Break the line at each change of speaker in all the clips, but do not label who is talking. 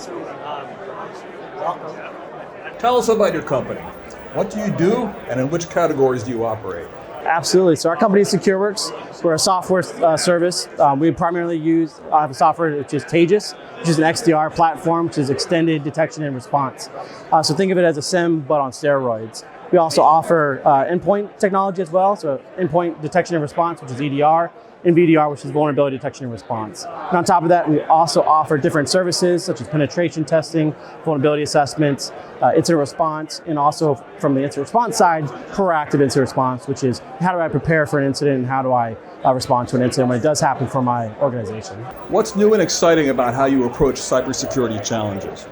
Welcome. Tell us about your company. What do you do, and in which categories do you operate?
Absolutely. So our company is Secureworks. We're a software service. We primarily use software which is Taegis, which is an XDR platform, which is extended detection and response. So think of it as a SIEM, but on steroids. We also offer endpoint technology as well, so endpoint detection and response, which is EDR, and VDR, which is vulnerability detection and response. And on top of that, we also offer different services such as penetration testing, vulnerability assessments, incident response, and also from the incident response side, proactive incident response, which is how do I prepare for an incident and how do I respond to an incident when it does happen for my organization.
What's new and exciting about how you approach cybersecurity challenges?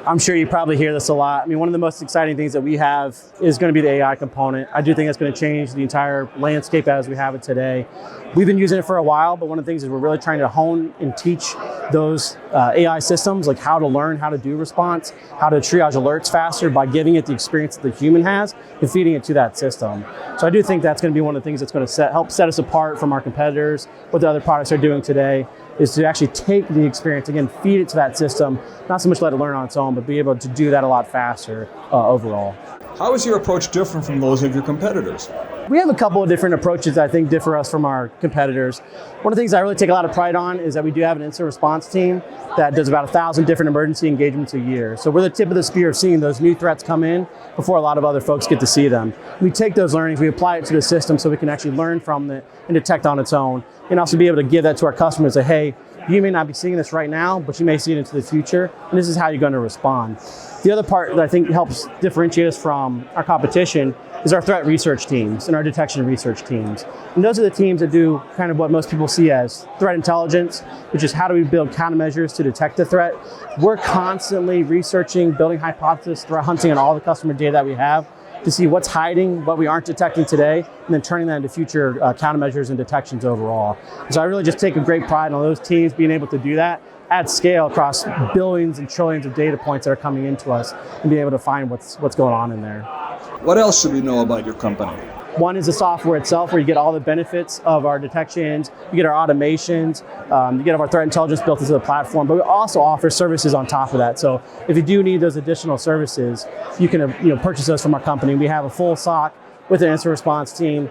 I'm sure you probably hear this a lot. I mean, one of the most exciting things that we have is going to be the AI component. I do think it's going to change the entire landscape as we have it today. We've been using it for a while, but one of the things is we're really trying to hone and teach those AI systems, like how to learn how to do response, how to triage alerts faster by giving it the experience that the human has and feeding it to that system. So I do think that's going to be one of the things that's going to help set us apart from our competitors, what the other products are doing today, is to actually take the experience, again, feed it to that system, not so much let it learn on its own, but be able to do that a lot faster overall.
How is your approach different from those of your competitors?
We have a couple of different approaches that I think differ us from our competitors. One of the things I really take a lot of pride on is that we do have an incident response team that does about 1,000 different emergency engagements a year. So we're the tip of the spear of seeing those new threats come in before a lot of other folks get to see them. We take those learnings, we apply it to the system so we can actually learn from it and detect on its own, and also be able to give that to our customers and say, hey, you may not be seeing this right now, but you may see it into the future, and this is how you're going to respond. The other part that I think helps differentiate us from our competition is our threat research teams and our detection research teams. And those are the teams that do kind of what most people see as threat intelligence, which is how do we build countermeasures to detect a threat. We're constantly researching, building hypotheses, threat hunting on all the customer data that we have to see what's hiding, what we aren't detecting today, and then turning that into future countermeasures and detections overall. So I really just take a great pride on those teams being able to do that at scale across billions and trillions of data points that are coming into us and being able to find what's going on in there.
What else should we know about your company?
One is the software itself, where you get all the benefits of our detections, you get our automations, you get our threat intelligence built into the platform, but we also offer services on top of that. So if you do need those additional services, you can purchase those from our company. We have a full SOC with an incident response team,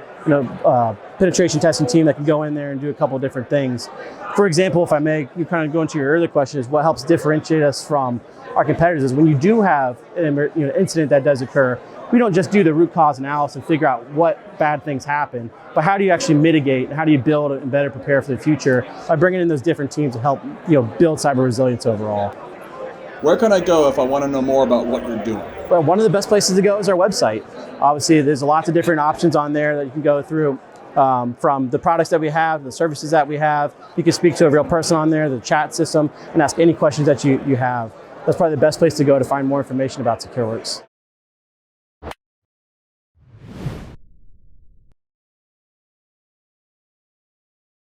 penetration testing team that can go in there and do a couple of different things. For example, if I may, you kind of go into your earlier question, is what helps differentiate us from our competitors is when you do have an incident that does occur, we don't just do the root cause analysis and figure out what bad things happen, but how do you actually mitigate and how do you build and better prepare for the future by bringing in those different teams to help build cyber resilience overall.
Where can I go if I want to know more about what you're doing?
Well, one of the best places to go is our website. Obviously, there's lots of different options on there that you can go through. From the products that we have, the services that we have, you can speak to a real person on there, the chat system, and ask any questions that you have. That's probably the best place to go to find more information about Secureworks.